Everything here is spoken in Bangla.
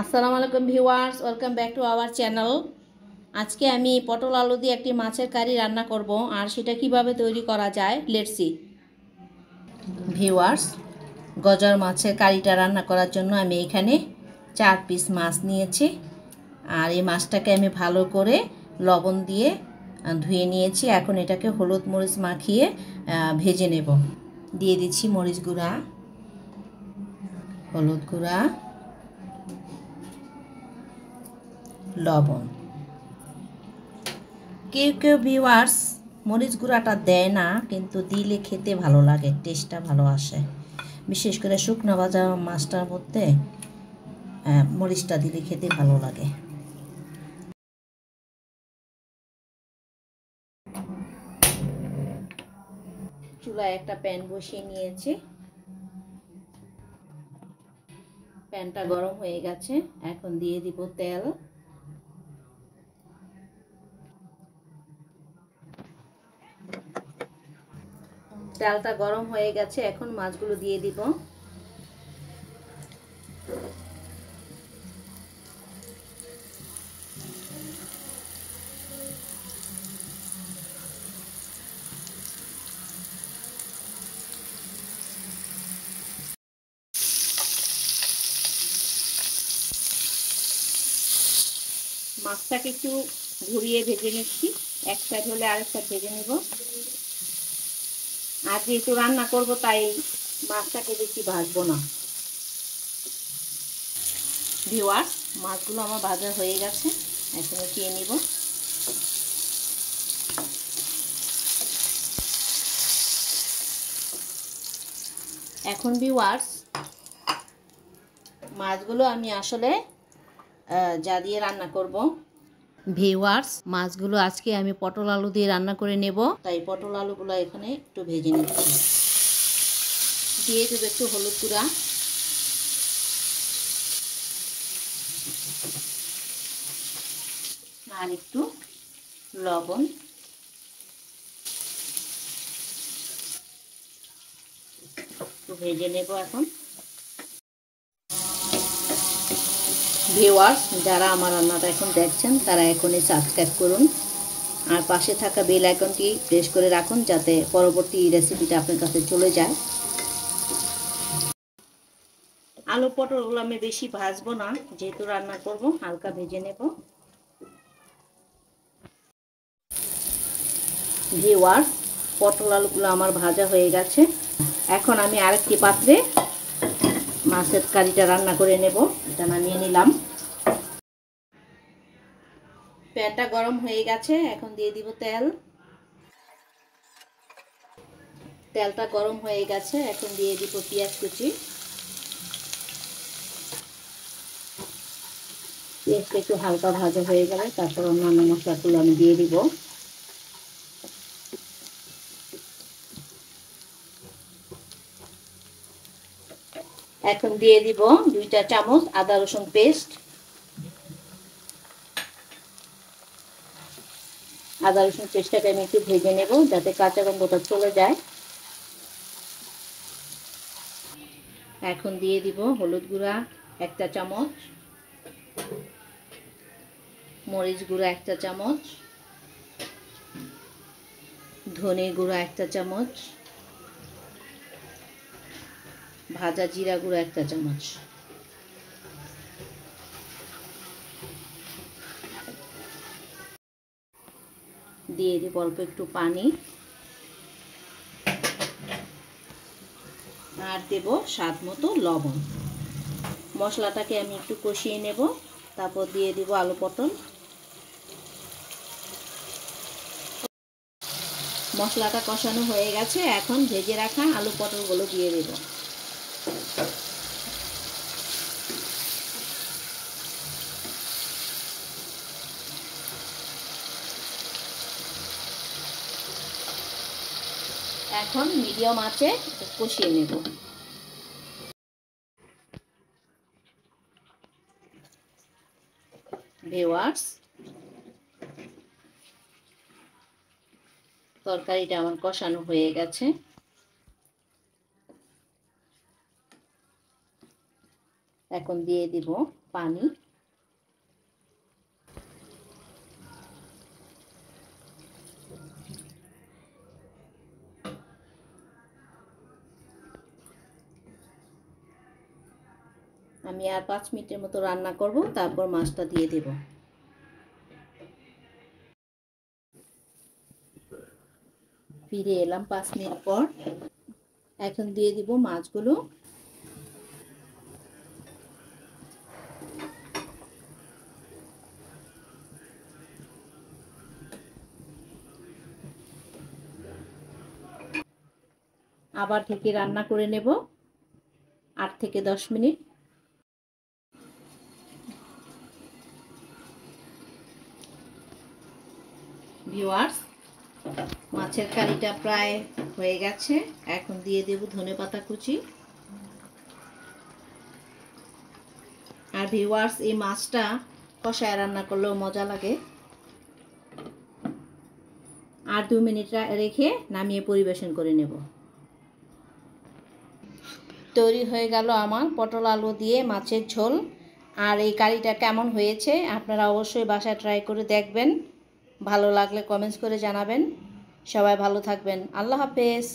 আসসালামু আলাইকুম viewers, welcome back to our channel. আজকে আমি পটল আলু দিয়ে একটি মাছের কারি রান্না করব, আর সেটা কিভাবে তৈরি করা যায় লেটস সি। ভিউয়ার্স, গজার মাছের কারিটা রান্না করার জন্য আমি এখানে 4 পিস মাছ নিয়েছি। আর এই মাছটাকে আমি ভালো করে লবণ দিয়ে ধুয়ে নিয়েছি। এখন এটাকে হলুদ মরিচ মাখিয়ে ভেজে নেব। দিয়ে দিচ্ছি মরিচ গুঁড়া, হলুদ গুঁড়া, লবণ। কেউ কেউ ভিউয়ার্স মরিচ গুঁড়াটা দেয় না, কিন্তু দিলে খেতে ভালো লাগে, টেস্টটা ভালো আসে। বিশেষ করে শুকনো ভাজা মাছটার মধ্যে মরিচটা দিলে খেতে ভালো লাগে। চুলায় একটা প্যান বসিয়ে নিয়েছি। প্যানটা গরম হয়ে গেছে, এখন দিয়ে দিব তেল। তেলটা গরম হয়ে গেছে, এখন মাছগুলো দিয়ে দিব। মাছটাকে একটু ঘুরিয়ে ভেজে নিচ্ছি, এক সাইড হলে আরেক সাইড ভেজে নেব। আর যেহেতু রান্না করব তাই মাছটাকে বেশি ভাজবো না। ভিউয়ার্স, মাছগুলো আমার ভাজা হয়ে গেছে, এখন উঠিয়ে নিব। এখন ভিউয়ার্স, মাছগুলো আমি আসলে যা দিয়ে রান্না করব। ভিউয়ার্স, মাছগুলো আজকে আমি পটল আলু দিয়ে রান্না করে নেব, তাই পটল আলুগুলো এখানে একটু ভেজে নিচ্ছি। দিয়ে দেবো একটু হলুদ গুঁড়া, আর একটু লবণ। একটু ভেজে নেব এখন। ভিউয়ার্স, যারা আমার রান্নাটা এখন দেখছেন তারা এখনই সাবস্ক্রাইব করুন, আর পাশে থাকা বেল আইকনটি প্রেস করে রাখুন যাতে পরবর্তী রেসিপিটা আপনার কাছে চলে যায়। আলু পটলগুলো আমি বেশি ভাজবো না, যেহেতু রান্না করব, হালকা ভেজে নেব। ভিউয়ার্স, পটল আলুগুলো আমার ভাজা হয়ে গেছে। এখন আমি আরেকটি পাত্রে মাছের কারিটা রান্না করে নেব। এটা নামিয়ে নিলাম। প্যানটা গরম হয়ে গেছে, এখন দিয়ে দিব তেল। তেলটা গরম হয়ে গেছে, এখন দিয়ে দিব পেঁয়াজ কুচি। পেঁয়াজটা একটু হালকা ভাজা হয়ে গেলে তারপর অন্যান্য মশলাগুলো আমি দিয়ে দিব। এখন দিয়ে দিব 2 চামচ আদা রসুন পেস্ট। আদা রসুন পেস্টটাকে আমি একটু ভেজে নেব যাতে কাঁচা গন্ধটা চলে যায়। এখন দিয়ে দিব হলুদ গুঁড়া 1 চামচ, মরিচ গুঁড়া 1 চামচ, ধনে গুঁড়া 1 চামচ, ভাজা জিরা গুঁড়া 1 চামচ। দিয়ে দিব অল্প একটু পানি, আর দেব স্বাদ মতো লবণ। মশলাটাকে আমি একটু কষিয়ে নেব, তারপর দিয়ে দিব আলু পটল। মশলাটা কষানো হয়ে গেছে, এখন ভেজে রাখা আলু পটলগুলো দিয়ে দেব। এখন মিডিয়াম আঁচে কষিয়ে নেব। ভিউয়ার্স, তরকারিটা আমার কষানো হয়ে গেছে। এখন দিয়ে দিব পানি। আমি আর 5 মিনিটের মতো রান্না করব, তারপর মাছটা দিয়ে দেব। ফিরে এলাম 5 মিনিট পর। এখন দিয়ে দিব মাছগুলো। আবার ঢেকে রান্না করে নেব 8 থেকে 10 মিনিট। ভিউয়ার্স, মাছের কারিটা প্রায় হয়ে গেছে। এখন দিয়ে দেব ধনেপাতা কুচি। আর ভিউয়ার্স, এই মাছটা কষায় রান্না করলেও মজা লাগে। আর 2 মিনিট রেখে নামিয়ে পরিবেশন করে নেব। তৈরি হয়ে গেল আমার পটল আলু দিয়ে মাছের ঝোল। আর এই কারিটা কেমন হয়েছে আপনারা অবশ্যই বাসায় ট্রাই করে দেখবেন। ভালো লাগলে কমেন্টস করে জানাবেন। সবাই ভালো থাকবেন। আল্লাহ হাফেজ।